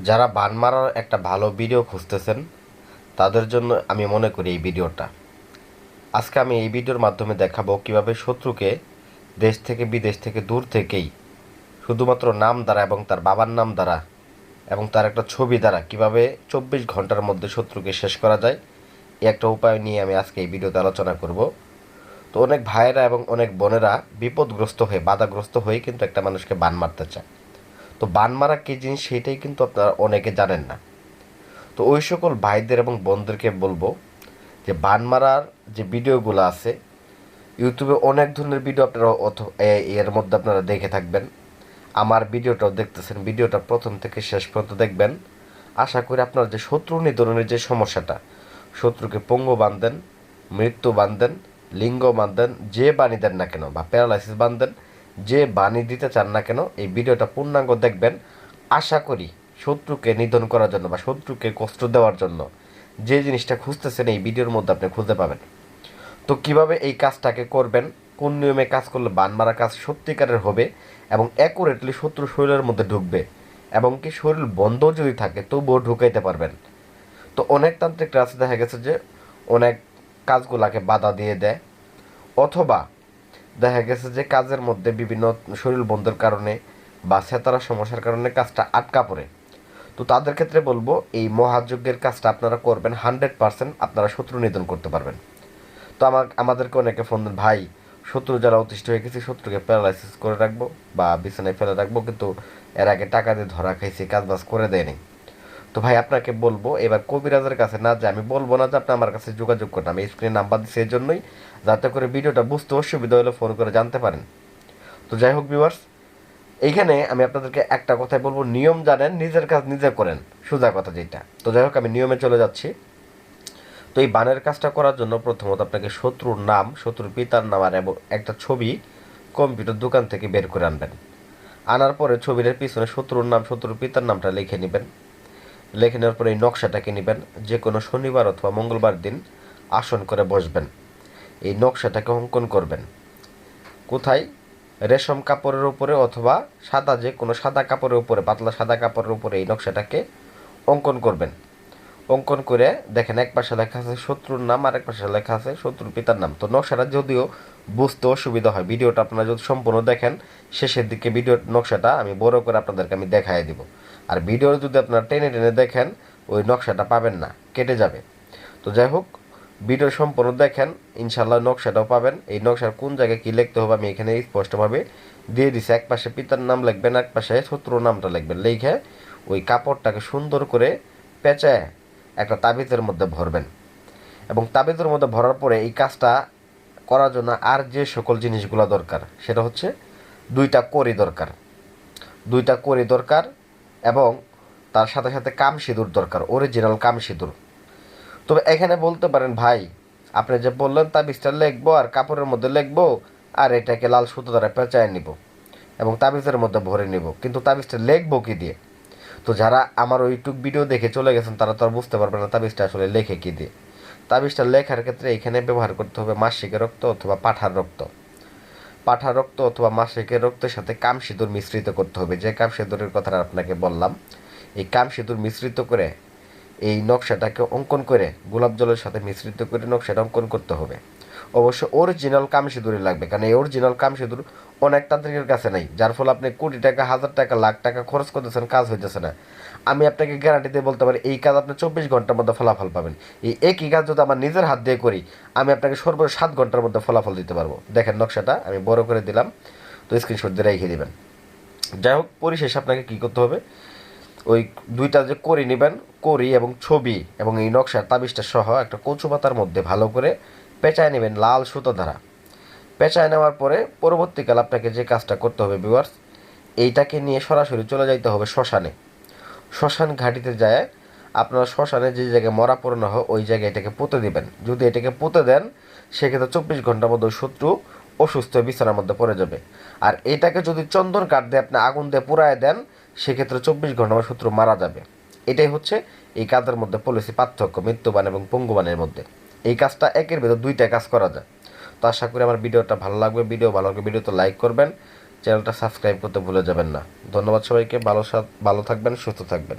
যারা বান মারার একটা ভালো ভিডিও খুঁজতেছেন তাদের জন্য আমি মনে করি এই ভিডিওটা। আজকে আমি এই ভিডিওর মাধ্যমে দেখাবো কিভাবে শত্রুকে দেশ থেকে বিদেশ থেকে দূর থেকেই শুধুমাত্র নাম দ্বারা এবং তার বাবার নাম দ্বারা এবং তার একটা ছবি দ্বারা কিভাবে 24 ঘন্টার মধ্যে শত্রুকে শেষ করা যায়, এই একটা উপায় নিয়ে আমি আজকে এই ভিডিওতে আলোচনা করব। তো অনেক ভাইয়েরা এবং অনেক বোনেরা বিপদগ্রস্ত হয়ে বাধাগ্রস্ত হয়ে কিন্তু একটা মানুষকে বান মারতে চায়। তো বান মারা কী জিনিস সেটাই কিন্তু আপনারা অনেকে জানেন না। তো ওই সকল ভাইদের এবং বোনদেরকে বলবো যে বান মারার যে ভিডিওগুলো আছে ইউটিউবে অনেক ধরনের ভিডিও আপনারা এর মধ্যে আপনারা দেখে থাকবেন। আমার ভিডিওটাও দেখতেছেন, ভিডিওটা প্রথম থেকে শেষ পর্যন্ত দেখবেন। আশা করি আপনার যে শত্রু নিধনের যে সমস্যাটা, শত্রুকে পঙ্গু বান্ধেন, মৃত্যু বান্ধেন, লিঙ্গ বান্ধেন, যে বাণী দেন না কেন বা প্যারালাইসিস বান্ধেন, যে বাণী দিতে চান না কেন এই ভিডিওটা পূর্ণাঙ্গ দেখবেন। আশা করি শত্রুকে নিধন করার জন্য বা শত্রুকে কষ্ট দেওয়ার জন্য যে জিনিসটা খুঁজতেছেন এই ভিডিওর মধ্যে আপনি খুঁজে পাবেন। তো কিভাবে এই কাজটাকে করবেন, কোন নিয়মে কাজ করলে বান মারা কাজ সত্যিকারের হবে এবং অ্যাকুরেটলি শত্রু শরীরের মধ্যে ঢুকবে এবং কি শরীর বন্ধ যদি থাকে তবুও ঢুকাইতে পারবেন। তো অনেক তান্ত্রিক আছে দেখা গেছে যে অনেক কাজগুলাকে বাধা দিয়ে দেয়, অথবা দেখা গেছে যে কাজের মধ্যে বিভিন্ন শরীর বন্ধের কারণে বা সেতারা সমস্যার কারণে কাজটা আটকা পড়ে। তো তাদের ক্ষেত্রে বলবো এই মহাযজ্ঞের কাজটা আপনারা করবেন, 100% আপনারা শত্রু নিধন করতে পারবেন। তো আমাদেরকে অনেকে ফোন দেন, ভাই শত্রু যারা অতিষ্ঠ হয়ে গেছে শত্রুকে প্যারালাইসিস করে রাখবো বা বিছানায় ফেলে রাখবো, কিন্তু এর আগে টাকা দিয়ে ধরা খাইছি, কাজ বাজ করে দেয়নি। তো ভাই আপনাকে বলবো এবার কবিরাজের কাছে না যে আমি বলবো না যে আপনি আমার কাছে যোগাযোগ করেন, আমি স্ক্রিনে নাম্বার দিচ্ছি এই জন্যই যাতে করে ভিডিওটা বুঝতে অসুবিধা হলে ফোন করে জানতে পারেন। তো যাই হোক ভিউয়ার্স, এইখানে আমি আপনাদেরকে একটা কথাই বলবো, নিয়ম জানেন নিজের কাজ নিজে করেন, সোজা কথা যেটা। তো যাই হোক আমি নিয়মে চলে যাচ্ছি। তো এই বানের কাজটা করার জন্য প্রথমত আপনাকে শত্রুর নাম, শত্রুর পিতার নাম আর এবং একটা ছবি কম্পিউটার দোকান থেকে বের করে আনবেন। আনার পরে ছবির পিছনে শত্রুর নাম, শত্রুর পিতার নামটা লিখে নেবেন। লিখে নেওয়ার পরে এই নকশাটাকে নেবেন, যে কোনো শনিবার অথবা মঙ্গলবার দিন আসন করে বসবেন। এই নকশাটাকে অঙ্কন করবেন কোথায়? রেশম কাপড়ের উপরে অথবা সাদা, যে কোনো সাদা কাপড়ের উপরে, পাতলা সাদা কাপড়ের উপরে এই নকশাটাকে অঙ্কন করবেন। অঙ্কন করে দেখেন এক পাশে লেখা আছে শত্রুর নাম আর এক পাশে লেখা আছে শত্রুর পিতার নাম। তো নকশাটা যদিও বুঝতে অসুবিধা হয়, ভিডিওটা আপনারা যদি সম্পূর্ণ দেখেন শেষের দিকে ভিডিওর নকশাটা আমি বড় করে আপনাদেরকে আমি দেখাই দিব। আর ভিডিও যদি আপনারা টেনে টেনে দেখেন ওই নকশাটা পাবেন না, কেটে যাবে। তো যাই হোক ভিডিও সম্পূর্ণ দেখেন, ইনশাল্লাহ নকশাটাও পাবেন। এই নকশার কোন জায়গায় কী লিখতে হবে আমি এখানে স্পষ্টভাবে দিয়ে দিছি। এক পাশে পিতার নাম লিখবেন, এক পাশে শত্রুর নামটা লিখবেন। লিখে ওই কাপড়টাকে সুন্দর করে পেঁচায় একটা তাবিজের মধ্যে ভরবেন এবং তাবিজের মধ্যে ভরার পরে এই কাজটা করার জন্য আর যে সকল জিনিসগুলো দরকার সেটা হচ্ছে দুইটা কড়ি দরকার, দুইটা কড়ি দরকার এবং তার সাথে সাথে কাম সিঁদুর দরকার, অরিজিনাল কাম সিঁদুর। তবে এখানে বলতে পারেন ভাই আপনি যে বললেন তাবিজটা লিখবো আর কাপড়ের মধ্যে লিখবো আর এটাকে লাল সুতো দ্বারা পেঁচায় নিব এবং তাবিজের মধ্যে ভরে নিব, কিন্তু তাবিজটা লিখবো কি দিয়ে? তো যারা আমার ওইটুক ভিডিও দেখে চলে গেছেন তারা তো আর বুঝতে পারবে না তাবিজটা আসলে লেখে কী দিয়ে। তাবিজটা লেখার ক্ষেত্রে এখানে ব্যবহার করতে হবে মাসিকের রক্ত অথবা পাঠার রক্ত। পাঠার রক্ত অথবা মাসিকের রক্তের সাথে কাম সিঁদুর মিশ্রিত করতে হবে, যে কাম সিঁদুরের কথাটা আপনাকে বললাম। এই কাম সিঁদুর মিশ্রিত করে এই নকশাটাকে অঙ্কন করে গোলাপ জলের সাথে মিশ্রিত করে নকশাটা অঙ্কন করতে হবে। অবশ্য অরিজিনাল কাম সিঁদুরই লাগবে, কারণ এই অরিজিনাল কাম সিঁদুর অনেক তান্ত্রিকের কাছে নেই, যার ফলে আপনি কোটি টাকা, হাজার টাকা, লাখ টাকা খরচ করতেছেন, কাজ হইতেছে না। আমি আপনাকে গ্যারান্টি দিয়ে বলতে পারি এই কাজ আপনি 24 ঘন্টার মধ্যে ফলাফল পাবেন। এই একই কাজ যদি আমার নিজের হাত দিয়ে করি আমি আপনাকে সর্বোচ্চ 7 ঘন্টার মধ্যে ফলাফল দিতে পারবো। দেখেন নকশাটা আমি বড় করে দিলাম, তো স্ক্রিনশট দিয়ে রেখে দিবেন। যাই হোক পরিশেষে আপনাকে কী করতে হবে, ওই দুইটা যে করি নেবেন, করি এবং ছবি এবং এই নকশার তাবিজটা সহ একটা কচু পাতার মধ্যে ভালো করে পেঁচায় নেবেন লাল সুতো দ্বারা। পেঁচায় নেওয়ার পরে পরবর্তীকাল আপনাকে যে কাজটা করতে হবে ভিউয়ার্স, এইটাকে নিয়ে সরাসরি চলে যাইতে হবে শ্মশানে। শ্মশান ঘাটিতে যায় আপনারা শ্মশানে যে জায়গায় মরা পড়ানো হয় ওই জায়গায় এটাকে পুঁতে দিবেন। যদি এটাকে পুঁতে দেন সেক্ষেত্রে 24 ঘন্টার মধ্যে শত্রু অসুস্থ বিছানার মধ্যে পড়ে যাবে। আর এটাকে যদি চন্দন কাঠ দিয়ে আপনি আগুন দিয়ে পুড়ায় দেন সেক্ষেত্রে 24 ঘন্টা শত্রু মারা যাবে। এটাই হচ্ছে এই কাজের মধ্যে পলিসি পার্থক্য মৃত্যুবান এবং পঙ্গুবানের মধ্যে। এই কাজটা একের ভেতর দুইটা কাজ করা যায়। তো আশা করি আমার ভিডিওটা ভালো লাগবে, ভিডিও ভালো লাগবে ভিডিওতে লাইক করবেন, চ্যানেলটা সাবস্ক্রাইব করতে ভুলে যাবেন না। ধন্যবাদ সবাইকে, ভালো থাকবেন, সুস্থ থাকবেন।